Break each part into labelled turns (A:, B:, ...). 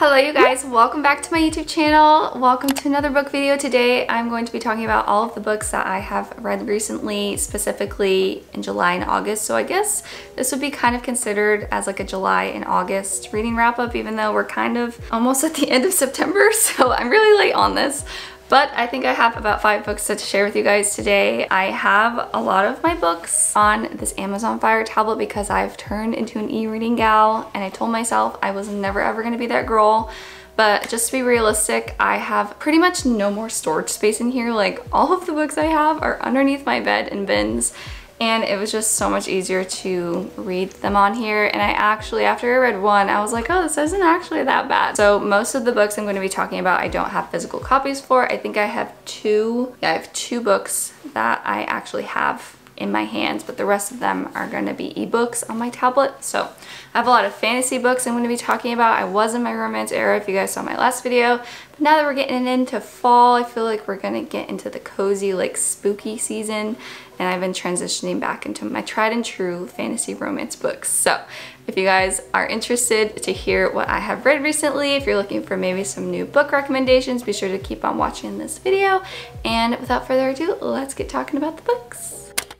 A: Hello you guys, welcome back to my YouTube channel. Welcome to another book video. Today I'm going to be talking about all of the books that I have read recently, specifically in July and August. So I guess this would be kind of considered as like a July and August reading wrap up, even though we're kind of almost at the end of September. So I'm really late on this. But I think I have about 5 books to share with you guys today. I have a lot of my books on this Amazon Fire tablet because I've turned into an e-reading gal, and I told myself I was never ever going to be that girl. But just to be realistic, I have pretty much no more storage space in here. Like, all of the books I have are underneath my bed in bins. And it was just so much easier to read them on here. And I actually, after I read one, I was like, oh, this isn't actually that bad. So most of the books I'm going to be talking about, I don't have physical copies for. I think I have two. Yeah, I have 2 books that I actually have in my hands, but the rest of them are going to be ebooks on my tablet. So I have a lot of fantasy books I'm going to be talking about. I was in my romance era if you guys saw my last video, but now that we're getting into fall, I feel like we're going to get into the cozy, like spooky season, and I've been transitioning back into my tried and true fantasy romance books. So if you guys are interested to hear what I have read recently, if you're looking for maybe some new book recommendations, be sure to keep on watching this video. And without further ado, let's get talking about the books.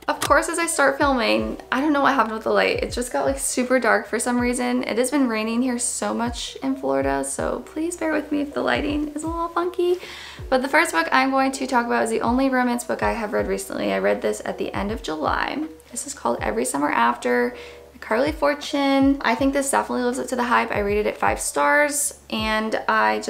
A: Of course, as I start filming, I don't know what happened with the light. It just got like super dark for some reason. It has been raining here so much in Florida, so please bear with me if the lighting is a little funky. But the first book I'm going to talk about is the only romance book I have read recently. I read this at the end of July. This is called Every Summer After. Carly Fortune. I think this definitely lives up to the hype. I rated it 5 stars, and I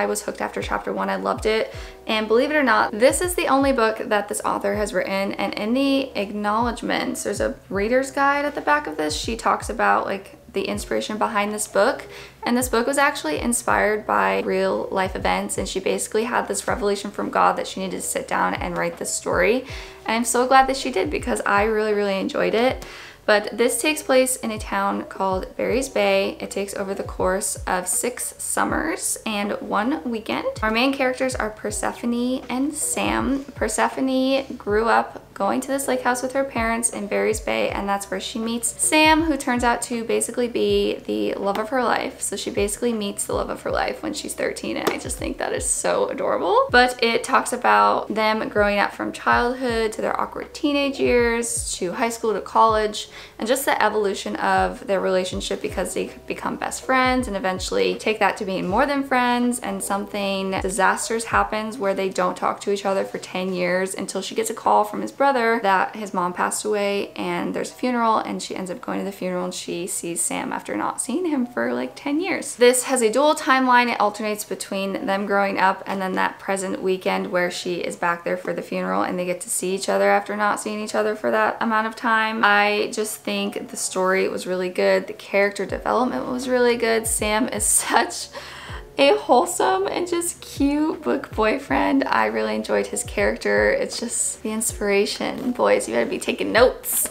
A: was hooked after chapter 1. I loved it. And believe it or not, this is the only book that this author has written, and in the acknowledgements, there's a reader's guide at the back of this. She talks about like the inspiration behind this book, and this book was actually inspired by real life events, and she basically had this revelation from God that she needed to sit down and write this story. And I'm so glad that she did, because I really enjoyed it. But this takes place in a town called Barry's Bay. It takes over the course of 6 summers and 1 weekend. Our main characters are Persephone and Sam. Persephone grew up going to this lake house with her parents in Barry's Bay, and that's where she meets Sam, who turns out to basically be the love of her life. So she basically meets the love of her life when she's 13, and I just think that is so adorable. But it talks about them growing up from childhood to their awkward teenage years, to high school to college, and just the evolution of their relationship, because they become best friends and eventually take that to being more than friends, and something disastrous happens where they don't talk to each other for 10 years until she gets a call from his brother that his mom passed away, and there's a funeral, and she ends up going to the funeral, and she sees Sam after not seeing him for like 10 years. This has a dual timeline. It alternates between them growing up and then that present weekend where she is back there for the funeral, and they get to see each other after not seeing each other for that amount of time. I just think the story was really good. The character development was really good. Sam is such a wholesome and just cute book boyfriend. I really enjoyed his character. It's just the inspiration. Boys, you better be taking notes.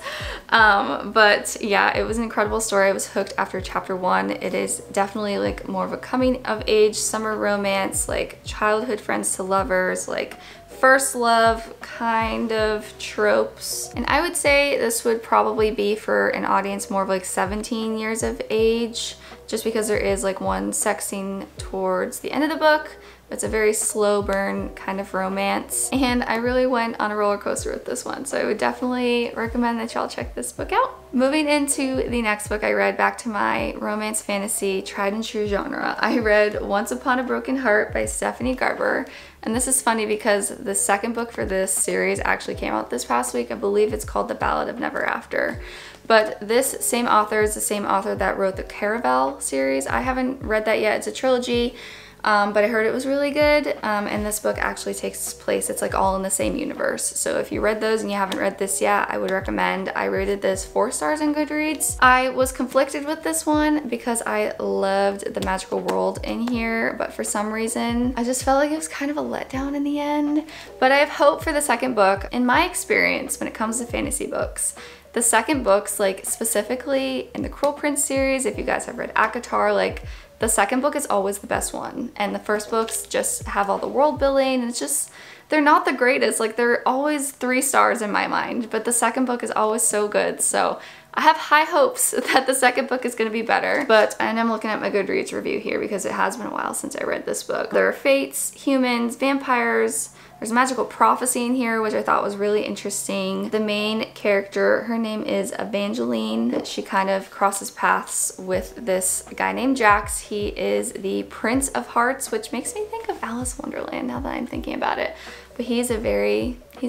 A: But yeah, it was an incredible story. I was hooked after chapter 1. It is definitely like more of a coming of age summer romance, like childhood friends to lovers, like first love kind of tropes. And I would say this would probably be for an audience more of like 17 years of age, just because there is like one sex scene towards the end of the book. It's a very slow burn kind of romance, and I really went on a roller coaster with this one, so I would definitely recommend that y'all check this book out. Moving into the next book I read, back to my romance fantasy tried and true genre, I read Once Upon a Broken Heart by Stephanie Garber. And this is funny because the second book for this series actually came out this past week. I believe it's called The Ballad of Never After. But this same author is the same author that wrote the Caraval series. I haven't read that yet. It's a trilogy. But I heard it was really good, and this book actually takes place, it's like all in the same universe. So if you read those and you haven't read this yet, I would recommend. I rated this 4 stars on Goodreads. I was conflicted with this one because I loved the magical world in here, but for some reason I just felt like it was kind of a letdown in the end. But I have hope for the second book. In my experience, when it comes to fantasy books, the second books, like specifically in the Cruel Prince series, if you guys have read ACOTAR, like the second book is always the best one, and the first books just have all the world building, and it's just, they're not the greatest. Like, they're always 3 stars in my mind, but the second book is always so good. So I have high hopes that the second book is going to be better, and I'm looking at my Goodreads review here because it has been a while since I read this book. There are fates, humans, vampires. There's magical prophecy in here, which I thought was really interesting. The main character, her name is Evangeline. She kind of crosses paths with this guy named Jax. He is the Prince of Hearts, which makes me think of Alice Wonderland now that I'm thinking about it. But he's a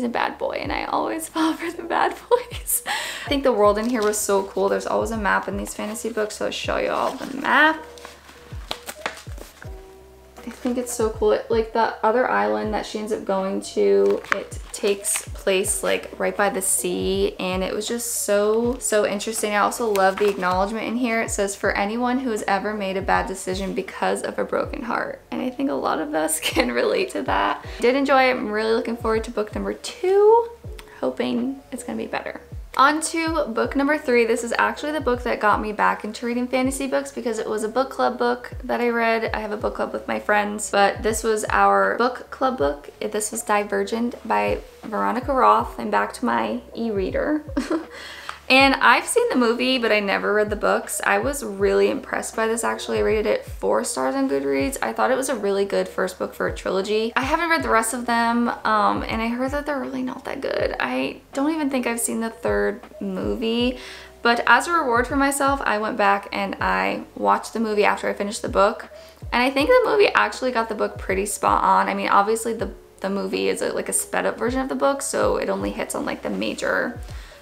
A: bad boy, and I always fall for the bad boys. I think the world in here was so cool. There's always a map in these fantasy books, so I'll show you all the map. I think it's so cool. Like the other island that she ends up going to, it takes place like right by the sea, and it was just so interesting. I also love the acknowledgement in here. It says, for anyone who has ever made a bad decision because of a broken heart. And I think a lot of us can relate to that. I did enjoy it. I'm really looking forward to book number 2, hoping it's gonna be better. On to book number 3. This is actually the book that got me back into reading fantasy books because it was a book club book that I read. I have a book club with my friends, but this was our book club book. This was Divergent by Veronica Roth. I'm back to my e-reader. And I've seen the movie, but I never read the books. I was really impressed by this actually. I rated it 4 stars on Goodreads. I thought it was a really good first book for a trilogy. I haven't read the rest of them, and I heard that they're really not that good. I don't even think I've seen the 3rd movie, but as a reward for myself, I went back and I watched the movie after I finished the book. And I think the movie actually got the book pretty spot on. I mean, obviously the movie is like a sped up version of the book, so it only hits on like the major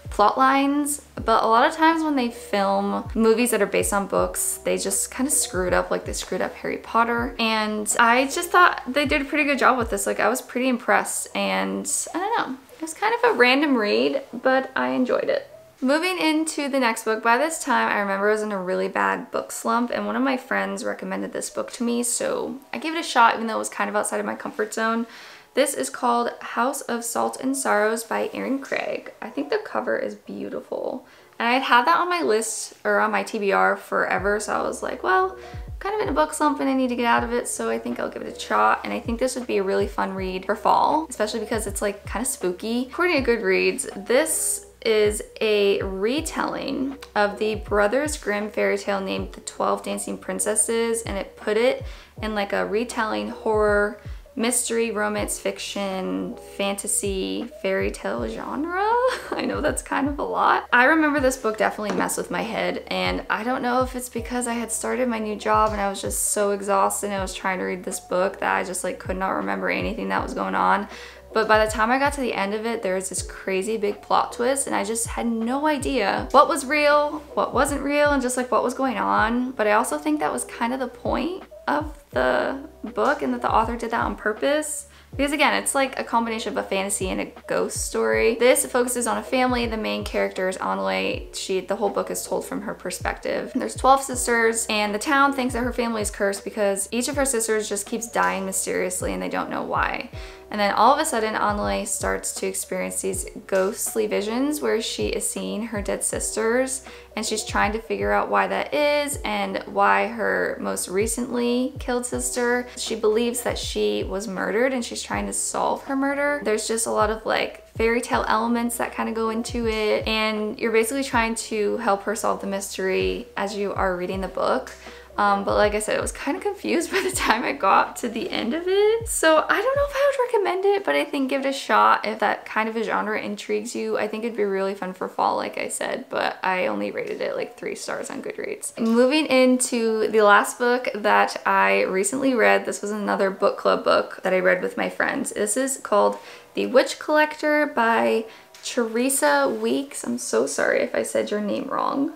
A: plot lines, but a lot of times when they film movies that are based on books, they just kind of screw it up, like they screwed up Harry Potter. And I just thought they did a pretty good job with this. Like, I was pretty impressed, and I don't know, it was kind of a random read, but I enjoyed it. Moving into the next book, by this time I remember I was in a really bad book slump, and one of my friends recommended this book to me, so I gave it a shot even though it was kind of outside of my comfort zone. This is called House of Salt and Sorrows by Erin Craig. I think the cover is beautiful. And I'd had that on my list, or on my TBR forever, so I was like, well, I'm kind of in a book slump and I need to get out of it, so I think I'll give it a shot. And I think this would be a really fun read for fall, especially because it's like kind of spooky. According to Goodreads, this is a retelling of the Brothers Grimm fairy tale named The 12 Dancing Princesses, and it put it in like a retelling horror, mystery, romance, fiction, fantasy, fairy tale genre. I know that's kind of a lot. I remember this book definitely messed with my head, and I don't know if it's because I had started my new job and I was just so exhausted and I was trying to read this book that I just like could not remember anything that was going on. But by the time I got to the end of it, there was this crazy big plot twist, and I just had no idea what was real, what wasn't real, and just like what was going on. But I also think that was kind of the point of the book, and that the author did that on purpose. Because again, it's like a combination of a fantasy and a ghost story. This focuses on a family. The main character is Anole. The whole book is told from her perspective. There's 12 sisters, and the town thinks that her family is cursed because each of her sisters just keeps dying mysteriously and they don't know why. And then all of a sudden, Anole starts to experience these ghostly visions where she is seeing her dead sisters, and she's trying to figure out why that is and why her most recently killed sister, she believes that she was murdered, and she's trying to solve her murder. There's just a lot of like fairy tale elements that kind of go into it, and you're basically trying to help her solve the mystery as you are reading the book. But like I said, I was kind of confused by the time I got to the end of it. So I don't know if I would recommend it, but I think give it a shot if that kind of a genre intrigues you. I think it'd be really fun for fall, like I said, but I only rated it like 3 stars on Goodreads. Moving into the last book that I recently read, this was another book club book that I read with my friends. This is called The Witch Collector by Teresa Weeks. I'm so sorry if I said your name wrong.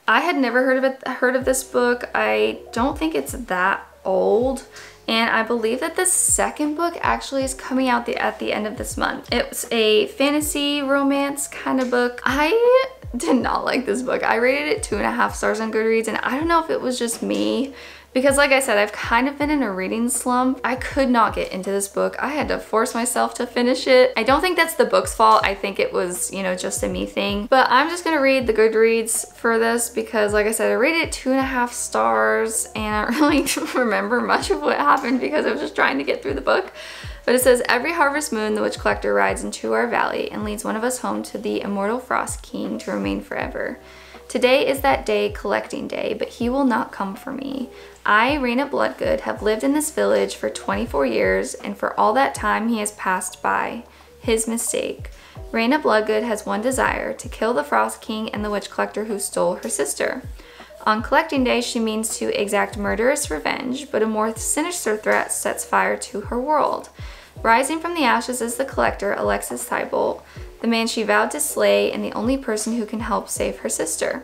A: I had never heard of this book. I don't think it's that old, and I believe that the second book actually is coming out at the end of this month. It's a fantasy romance kind of book. I did not like this book. I rated it 2.5 stars on Goodreads, and I don't know if it was just me, because like I said, I've kind of been in a reading slump. I could not get into this book. I had to force myself to finish it. I don't think that's the book's fault. I think it was, you know, just a me thing. But I'm just gonna read the Goodreads for this because like I said, I rated it 2.5 stars, and I don't really remember much of what happened because I was just trying to get through the book. But it says, every harvest moon, the witch collector rides into our valley and leads one of us home to the immortal Frost King to remain forever. Today is that day, collecting day, but he will not come for me. I, Raina Bloodgood, have lived in this village for 24 years, and for all that time he has passed by. His mistake. Raina Bloodgood has one desire, to kill the Frost King and the witch collector who stole her sister. On collecting day, she means to exact murderous revenge, but a more sinister threat sets fire to her world. Rising from the ashes is the collector, Alexis Thibault, the man she vowed to slay and the only person who can help save her sister.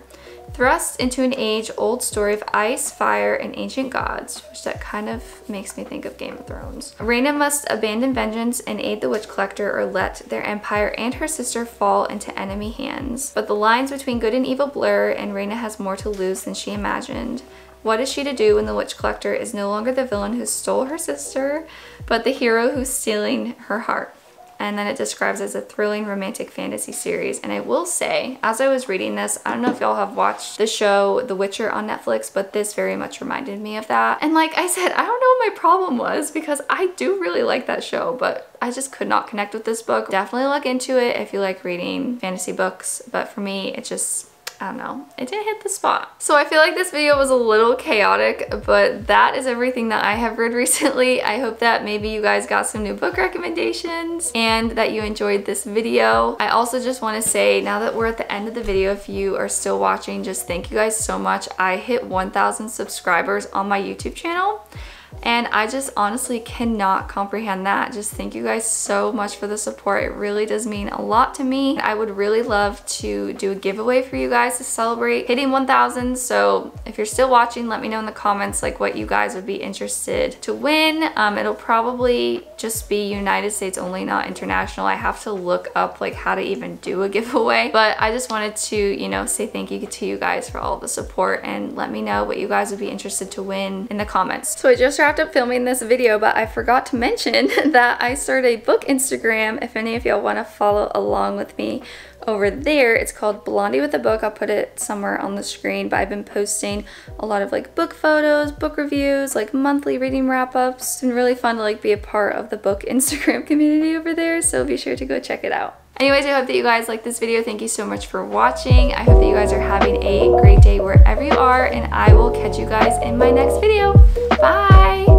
A: Thrust into an age-old story of ice, fire, and ancient gods, which that kind of makes me think of Game of Thrones. Raina must abandon vengeance and aid the witch collector or let their empire and her sister fall into enemy hands. But the lines between good and evil blur, and Raina has more to lose than she imagined. What is she to do when the witch collector is no longer the villain who stole her sister, but the hero who's stealing her heart? And then it describes as a thrilling romantic fantasy series. And I will say, as I was reading this, I don't know if y'all have watched the show The Witcher on Netflix, but this very much reminded me of that. And like I said, I don't know what my problem was, because I do really like that show, but I just could not connect with this book. Definitely look into it if you like reading fantasy books, but for me, it just, I don't know, it didn't hit the spot. So I feel like this video was a little chaotic, but that is everything that I have read recently. I hope that maybe you guys got some new book recommendations and that you enjoyed this video. I also just want to say, now that we're at the end of the video, if you are still watching, just thank you guys so much. I hit 1,000 subscribers on my YouTube channel. And I just honestly cannot comprehend that. Just thank you guys so much for the support. It really does mean a lot to me. I would really love to do a giveaway for you guys to celebrate hitting 1,000. So if you're still watching, let me know in the comments like what you guys would be interested to win. It'll probably just be United States only, not international. I have to look up like how to even do a giveaway. But I just wanted to, you know, say thank you to you guys for all the support, and let me know what you guys would be interested to win in the comments. So I just wrapped up filming this video, but I forgot to mention that I started a book Instagram. If any of y'all want to follow along with me over there, it's called Blondie with a Book. I'll put it somewhere on the screen, but I've been posting a lot of like book photos, book reviews, like monthly reading wrap-ups. It's been really fun to like be a part of the book Instagram community over there, so be sure to go check it out. Anyways, I hope that you guys liked this video. Thank you so much for watching. I hope that you guys are having a great day wherever you are, and I will catch you guys in my next video. Bye!